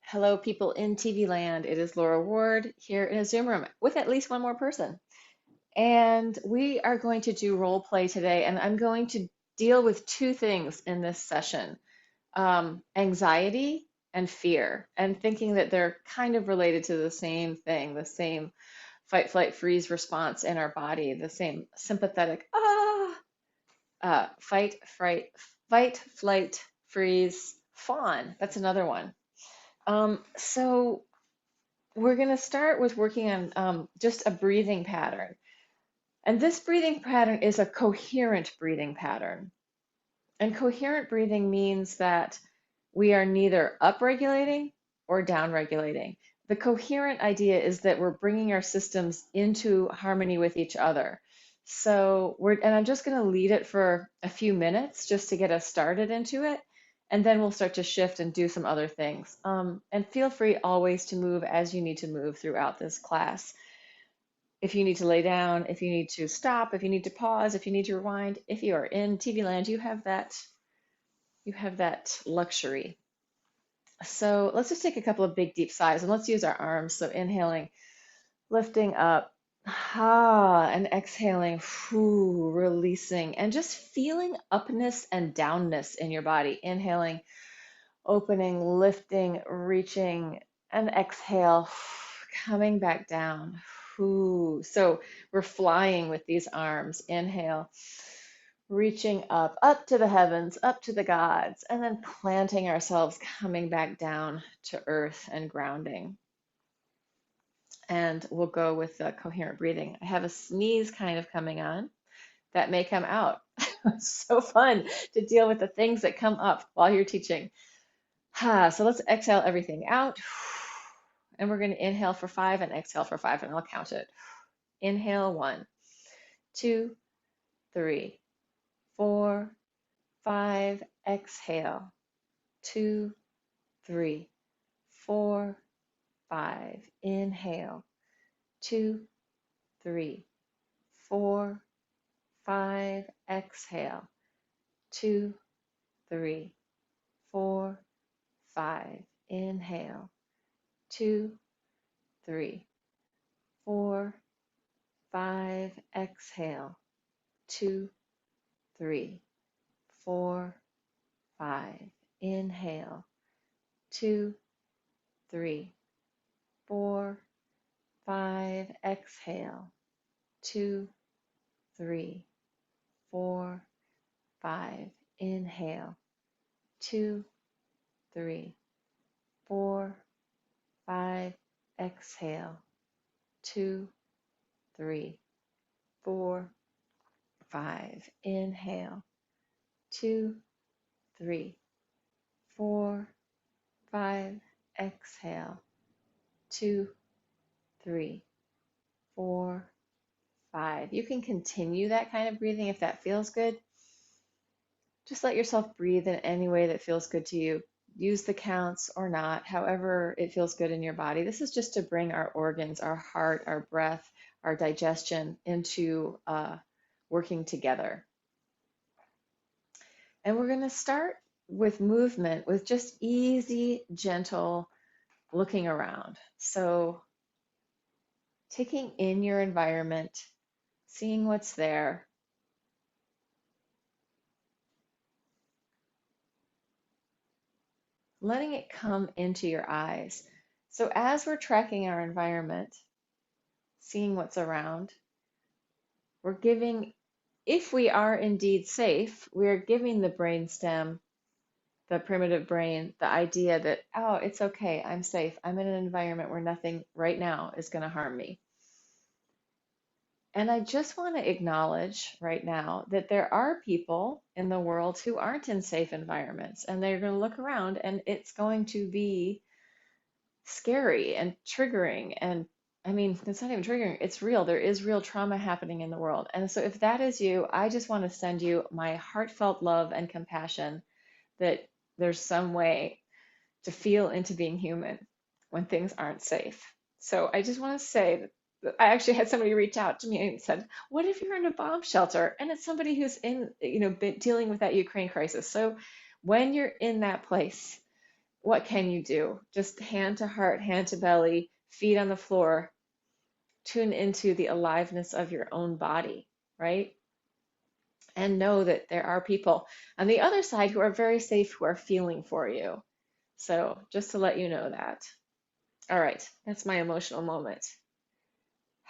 Hello, people in TV land. It is Laura Ward here in a Zoom room with at least one more person. And we are going to do role play today. And I'm going to deal with two things in this session, anxiety and fear, and thinking that they're kind of related to the same thing, the same fight, flight, freeze response in our body, the same sympathetic, fight, flight, freeze, fawn. That's another one. So we're going to start with working on just a breathing pattern. And this breathing pattern is a coherent breathing pattern. And coherent breathing means that we are neither upregulating or downregulating. The coherent idea is that we're bringing our systems into harmony with each other. And I'm just going to lead it for a few minutes just to get us started into it. And then we'll start to shift and do some other things. And feel free always to move as you need to move throughout this class. If you need to lay down, if you need to stop, if you need to pause, if you need to rewind, if you are in TV land, you have that luxury. So let's just take a couple of big deep sighs and let's use our arms. So inhaling, lifting up, and exhaling, releasing, and just feeling upness and downness in your body. Inhaling, opening, lifting, reaching, and exhale, coming back down. So we're flying with these arms. Inhale, reaching up to the heavens, up to the gods, and then planting ourselves, coming back down to earth and grounding. And we'll go with the coherent breathing. I have a sneeze kind of coming on that may come out. It's so fun to deal with the things that come up while you're teaching. So let's exhale everything out. And we're going to inhale for 5 and exhale for 5, and I'll count it. Inhale 1, 2, 3, 4, 5. Exhale 2, 3, 4, 5. Inhale 2, 3, 4, 5. Exhale 2, 3, 4, 5. Inhale 2, 3, 4, 5. Exhale 2, 3, 4, 5. Inhale 2, 3, 4, 5. Exhale 2, 3, 4, 5. Inhale 2, 3, 4, 5. Exhale 2, 3, 4, 5. Inhale 2, 3, 4, 5. Exhale 2, 3, 4, 5. You can continue that kind of breathing if that feels good. Just let yourself breathe in any way that feels good to you. Use the counts or not, however it feels good in your body. This is just to bring our organs, our heart, our breath, our digestion into working together. And we're going to start with movement, with just easy, gentle looking around. So taking in your environment, seeing what's there. Letting it come into your eyes. So as we're tracking our environment, seeing what's around, we're giving, if we are indeed safe, we're giving the brainstem, the primitive brain, the idea that, oh, it's okay, I'm safe. I'm in an environment where nothing right now is going to harm me. And I just want to acknowledge right now that there are people in the world who aren't in safe environments, and they're going to look around and it's going to be scary and triggering. And I mean, it's not even triggering, it's real. There is real trauma happening in the world. And so if that is you, I just want to send you my heartfelt love and compassion that there's some way to feel into being human when things aren't safe. So I just want to say that I actually had somebody reach out to me and said, what if you're in a bomb shelter? And it's somebody who's in, dealing with that Ukraine crisis. So when you're in that place, what can you do? Just hand to heart, hand to belly, feet on the floor. Tune into the aliveness of your own body, right? And know that there are people on the other side who are very safe, who are feeling for you. So just to let you know that. All right, that's my emotional moment.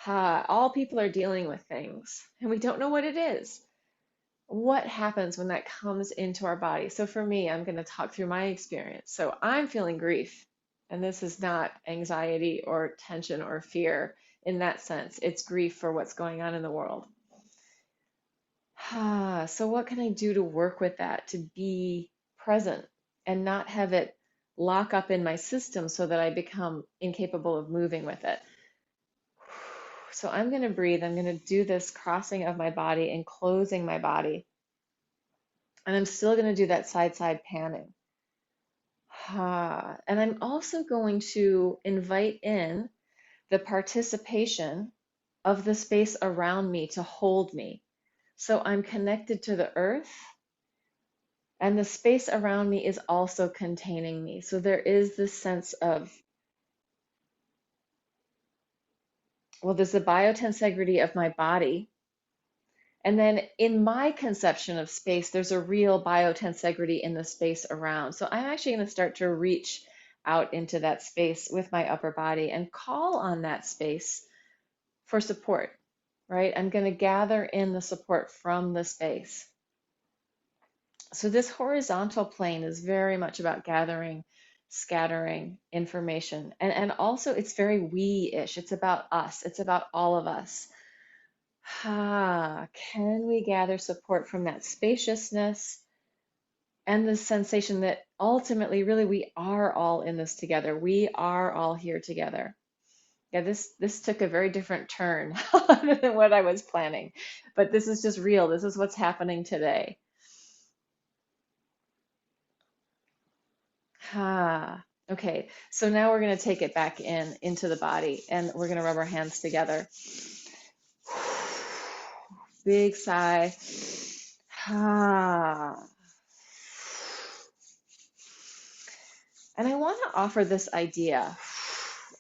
All people are dealing with things, and we don't know what it is. What happens when that comes into our body? So for me, I'm going to talk through my experience. So I'm feeling grief, and this is not anxiety or tension or fear in that sense. It's grief for what's going on in the world. So what can I do to work with that, to be present and not have it lock up in my system so that I become incapable of moving with it? So I'm going to breathe. I'm going to do this crossing of my body and closing my body. And I'm still going to do that side panning. And I'm also going to invite in the participation of the space around me to hold me. So I'm connected to the earth, and the space around me is also containing me. So there is this sense of, well, there's the bio-tensegrity of my body. And then in my conception of space, there's a real bio-tensegrity in the space around. So I'm actually going to start to reach out into that space with my upper body and call on that space for support, right? I'm going to gather in the support from the space. So this horizontal plane is very much about gathering, scattering information. And also it's very we-ish. It's about us. It's about all of us. Can we gather support from that spaciousness and the sensation that ultimately, really, we are all in this together. We are all here together. Yeah, this took a very different turn than what I was planning, but this is just real. This is what's happening today. Okay, so now we're going to take it back into the body, and we're going to rub our hands together. Big sigh. And I want to offer this idea,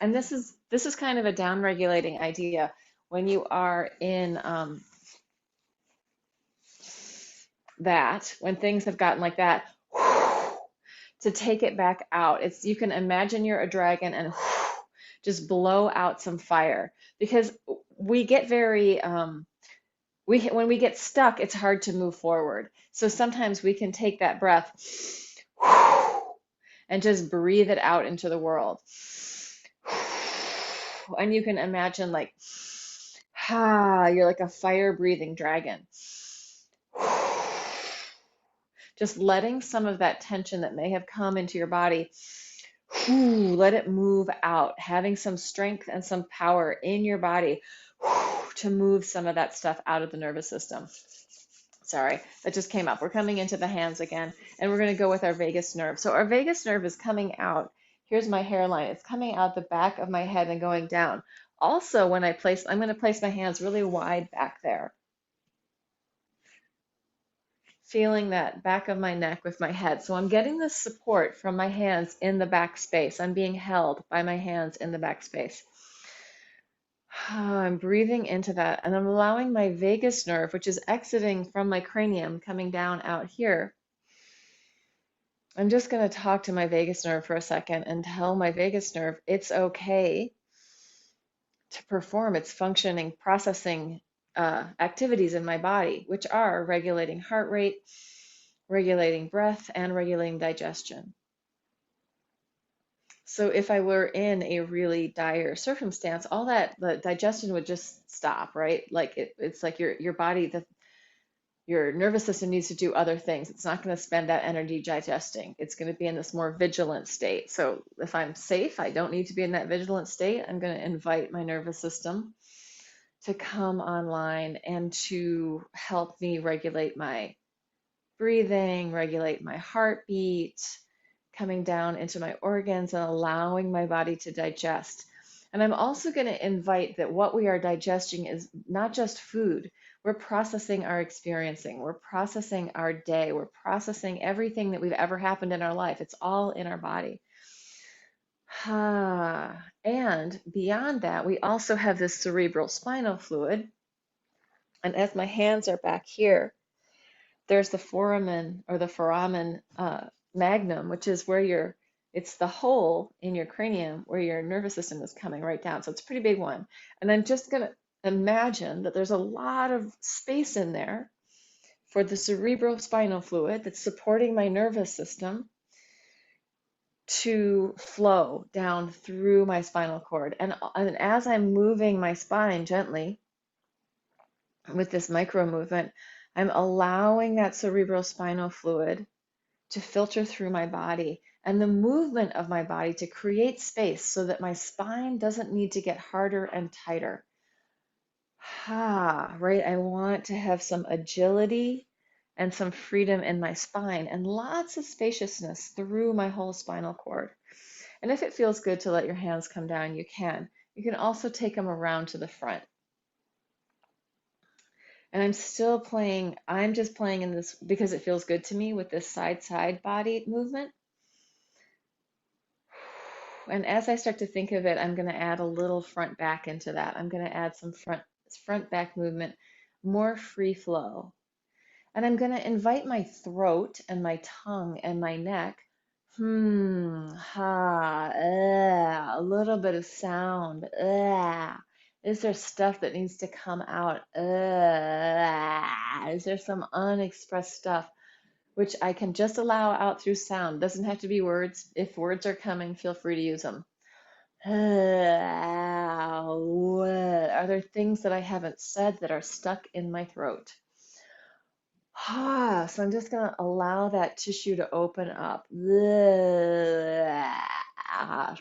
and this is kind of a down-regulating idea when you are in when things have gotten like that, to take it back out. You can imagine you're a dragon and just blow out some fire, because we get very when we get stuck, it's hard to move forward. So sometimes we can take that breath and just breathe it out into the world. And you can imagine like, you're like a fire-breathing dragon. Just letting some of that tension that may have come into your body, let it move out, having some strength and some power in your body to move some of that stuff out of the nervous system. Sorry, that just came up. We're coming into the hands again, and we're going to go with our vagus nerve. So our vagus nerve is coming out. Here's my hairline. It's coming out the back of my head and going down. Also, when I'm going to place my hands really wide back there. Feeling that back of my neck with my head. So I'm getting this support from my hands in the back space. I'm being held by my hands in the back space. I'm breathing into that, and I'm allowing my vagus nerve, which is exiting from my cranium, coming down out here. I'm just going to talk to my vagus nerve for a second and tell my vagus nerve it's okay to perform its functioning, processing activities in my body, which are regulating heart rate, regulating breath, and regulating digestion. So if I were in a really dire circumstance, all that, the digestion would just stop, right? Like it's like your body, your nervous system needs to do other things. It's not going to spend that energy digesting. It's going to be in this more vigilant state. So if I'm safe, I don't need to be in that vigilant state. I'm going to invite my nervous system to come online and to help me regulate my breathing, regulate my heartbeat, coming down into my organs and allowing my body to digest. And I'm also going to invite that what we are digesting is not just food. We're processing our experiencing. We're processing our day. We're processing everything that we've ever happened in our life. It's all in our body. And beyond that, we also have this cerebral spinal fluid. And as my hands are back here, there's the foramen or the foramen magnum, which is where it's the hole in your cranium where your nervous system is coming right down. So it's a pretty big one. And I'm just going to imagine that there's a lot of space in there for the cerebral spinal fluid that's supporting my nervous system to flow down through my spinal cord. And as I'm moving my spine gently with this micro movement, I'm allowing that cerebral spinal fluid to filter through my body and the movement of my body to create space so that my spine doesn't need to get harder and tighter. Right? I want to have some agility and some freedom in my spine and lots of spaciousness through my whole spinal cord. And if it feels good to let your hands come down, you can. You can also take them around to the front. And I'm just playing in this because it feels good to me with this side body movement. And as I start to think of it, I'm going to add a little front back into that. I'm going to add some front back movement, more free flow. And I'm going to invite my throat and my tongue and my neck, a little bit of sound. Is there stuff that needs to come out? Is there some unexpressed stuff which I can just allow out through sound? Doesn't have to be words. If words are coming, feel free to use them. Are there things that I haven't said that are stuck in my throat? So I'm just going to allow that tissue to open up.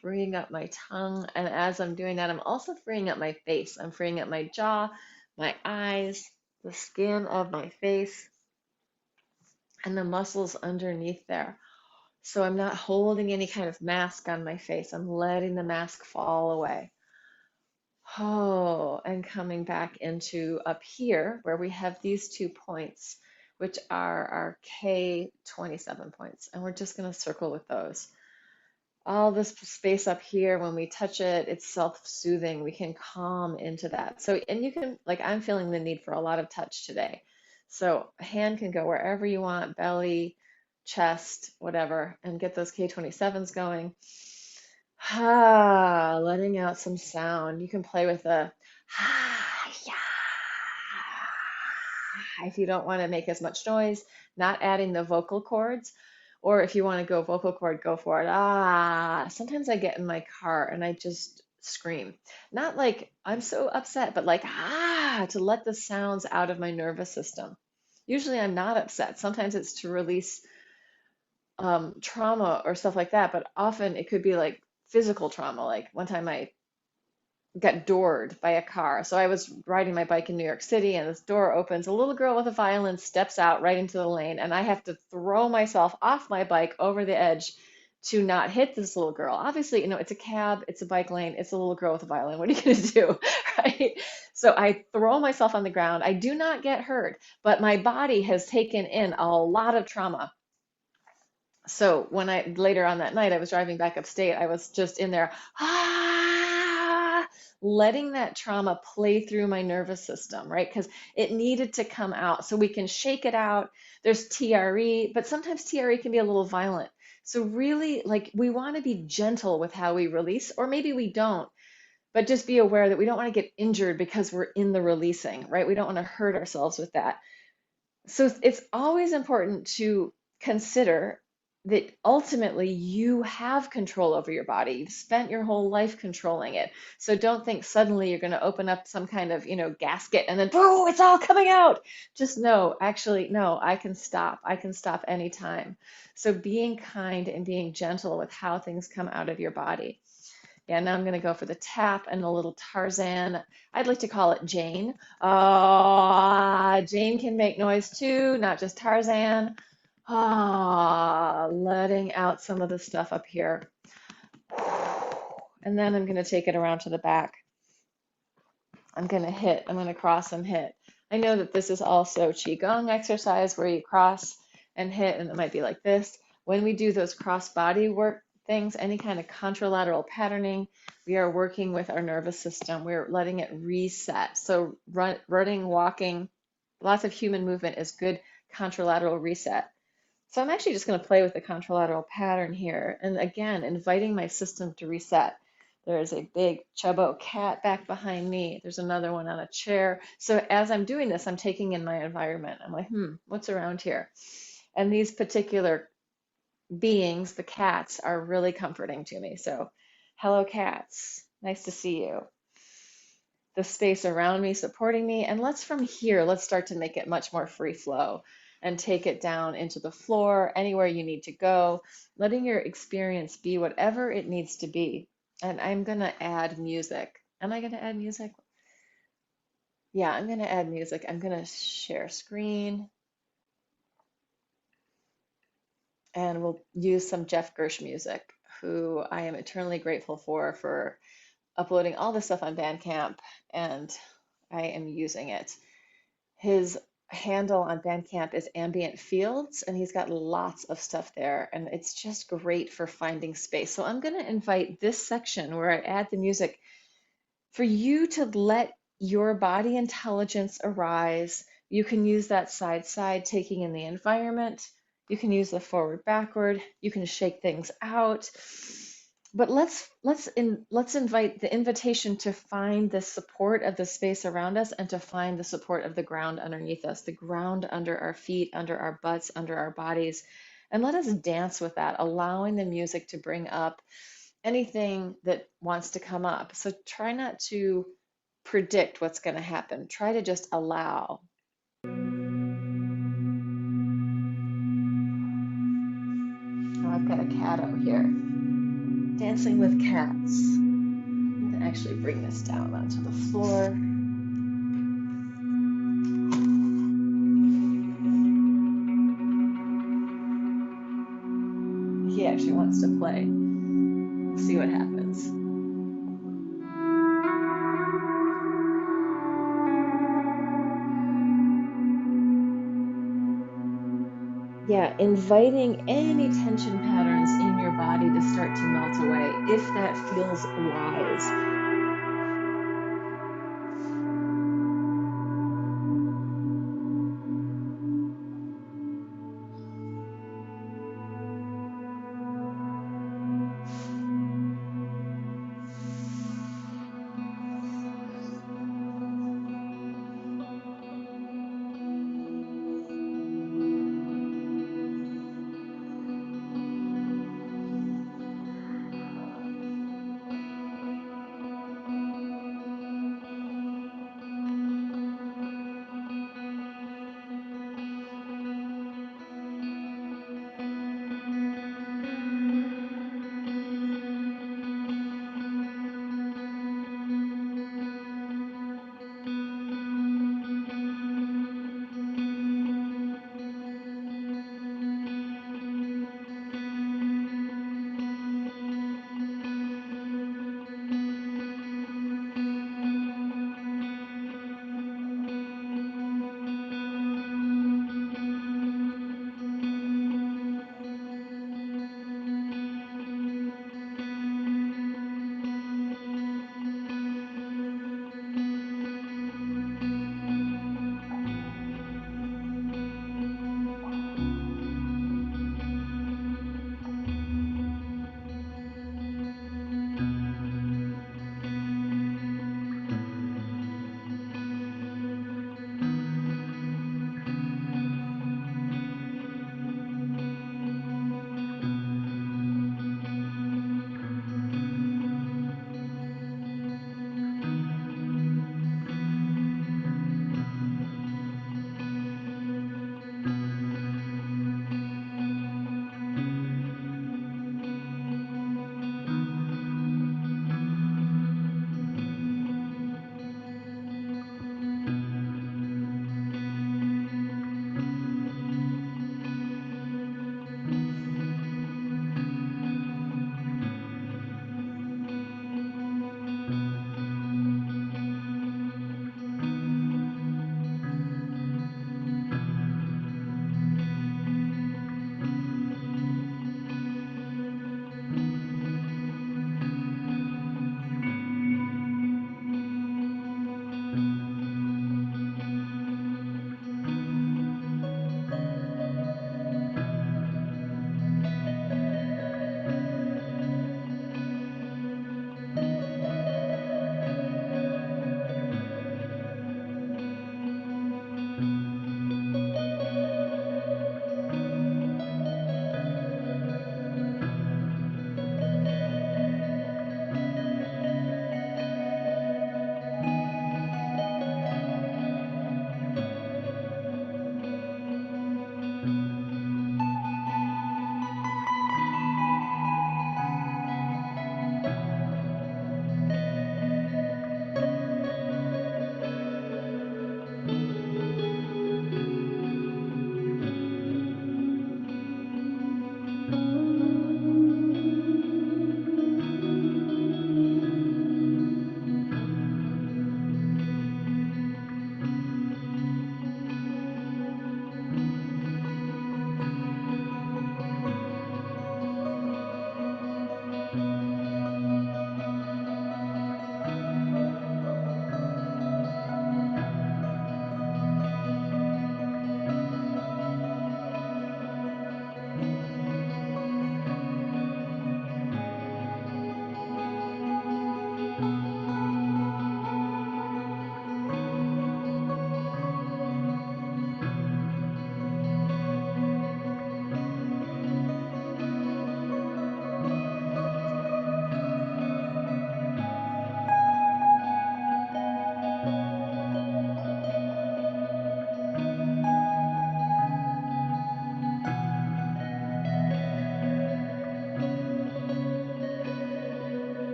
Freeing up my tongue. And as I'm doing that, I'm also freeing up my face. I'm freeing up my jaw, my eyes, the skin of my face, and the muscles underneath there. So I'm not holding any kind of mask on my face. I'm letting the mask fall away. And coming back into up here where we have these 2 points, which are our K27 points. And we're just going to circle with those. All this space up here, when we touch it, it's self-soothing. We can calm into that. So, and you can, like, I'm feeling the need for a lot of touch today. So a hand can go wherever you want, belly, chest, whatever, and get those K27s going. Letting out some sound. You can play with a if you don't want to make as much noise, not adding the vocal cords. Or if you want to go vocal cord, go for it. Sometimes I get in my car and I just scream. Not like I'm so upset, but like, to let the sounds out of my nervous system. Usually I'm not upset. Sometimes it's to release trauma or stuff like that, but often it could be like physical trauma. Like one time I got doored by a car. So I was riding my bike in New York City and this door opens. A little girl with a violin steps out right into the lane and I have to throw myself off my bike over the edge to not hit this little girl. Obviously, it's a cab, it's a bike lane, it's a little girl with a violin. What are you going to do, right? So I throw myself on the ground. I do not get hurt, but my body has taken in a lot of trauma. So when later on that night, I was driving back upstate, I was just in there, letting that trauma play through my nervous system, right? Because it needed to come out so we can shake it out. There's TRE, but sometimes TRE can be a little violent. So really, like, we want to be gentle with how we release, or maybe we don't, but just be aware that we don't want to get injured because we're in the releasing, right? We don't want to hurt ourselves with that. So it's always important to consider that ultimately you have control over your body. You've spent your whole life controlling it. So don't think suddenly you're going to open up some kind of, gasket and then, boo, it's all coming out. Just know, actually, no, I can stop. I can stop anytime. So being kind and being gentle with how things come out of your body. Yeah, now I'm going to go for the tap and a little Tarzan. I'd like to call it Jane. Jane can make noise too, not just Tarzan. Letting out some of the stuff up here. And then I'm going to take it around to the back. I'm going to cross and hit. I know that this is also Qigong exercise where you cross and hit, and it might be like this. When we do those cross body work things, any kind of contralateral patterning, we are working with our nervous system. We're letting it reset. So running, walking, lots of human movement is good contralateral reset. So I'm actually just going to play with the contralateral pattern here. And again, inviting my system to reset. There is a big chubbo cat back behind me. There's another one on a chair. So as I'm doing this, I'm taking in my environment. I'm like, what's around here? And these particular beings, the cats, are really comforting to me. So, hello, cats. Nice to see you. The space around me supporting me. And from here, let's start to make it much more free flow and take it down into the floor, anywhere you need to go, letting your experience be whatever it needs to be. And I'm going to add music. Am I going to add music? Yeah, I'm going to add music. I'm going to share screen and we'll use some Jeff Gersh music, who I am eternally grateful for uploading all this stuff on Bandcamp, and I am using it. His handle on Bandcamp is Ambient Fields, and he's got lots of stuff there, and it's just great for finding space. So I'm going to invite this section where I add the music for you to let your body intelligence arise. You can use that side, taking in the environment. You can use the forward, backward. You can shake things out. But let's invite the invitation to find the support of the space around us and to find the support of the ground underneath us, the ground under our feet, under our butts, under our bodies. And let us dance with that, allowing the music to bring up anything that wants to come up. So try not to predict what's going to happen. Try to just allow. Oh, I've got a cat out here dancing with cats. I'm going to actually bring this down onto the floor. He actually wants to play. We'll see what happens. Yeah, inviting any tension patterns in your body to start to melt away if that feels wise.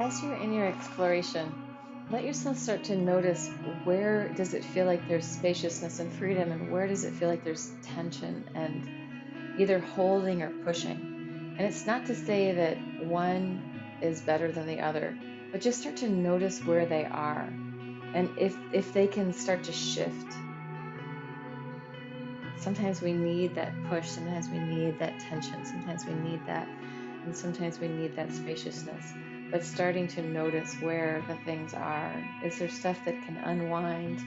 as you're in your exploration, let yourself start to notice, where does it feel like there's spaciousness and freedom, and where does it feel like there's tension and either holding or pushing. And it's not to say that one is better than the other, but just start to notice where they are, and if they can start to shift. Sometimes we need that push, sometimes we need that tension, sometimes we need that, and sometimes we need that spaciousness. But starting to notice where the things are. Is there stuff that can unwind?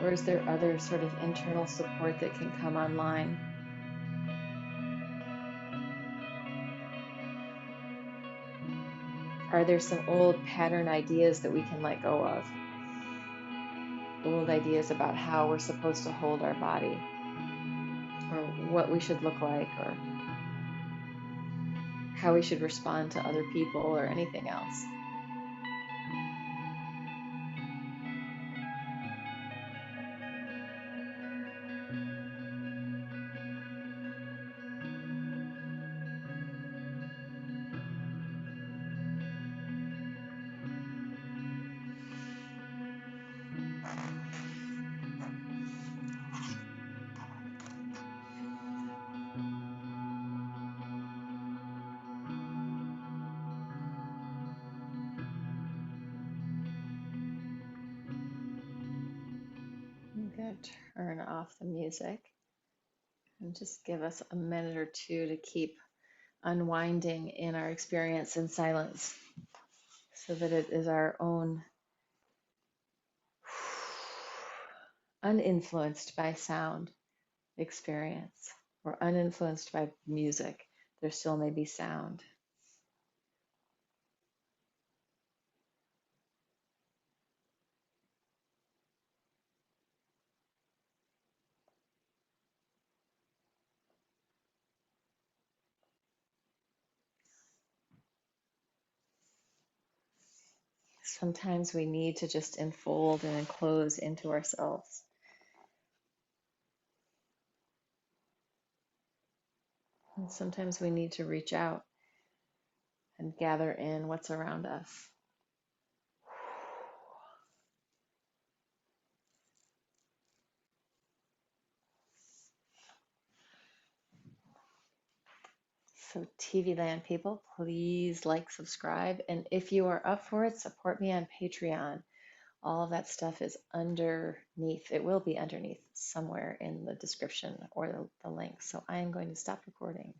Or is there other sort of internal support that can come online? Are there some old pattern ideas that we can let go of? Old ideas about how we're supposed to hold our body, or what we should look like, or how we should respond to other people, or anything else. I'm going to turn off the music and just give us a minute or two to keep unwinding in our experience in silence, so that it is our own, uninfluenced by sound experience, or uninfluenced by music. There still may be sound. Sometimes we need to just enfold and enclose into ourselves. And sometimes we need to reach out and gather in what's around us. So TV Land people, please like, subscribe, and if you are up for it, support me on Patreon. All of that stuff is underneath. It will be underneath somewhere in the description or the link. So I am going to stop recording.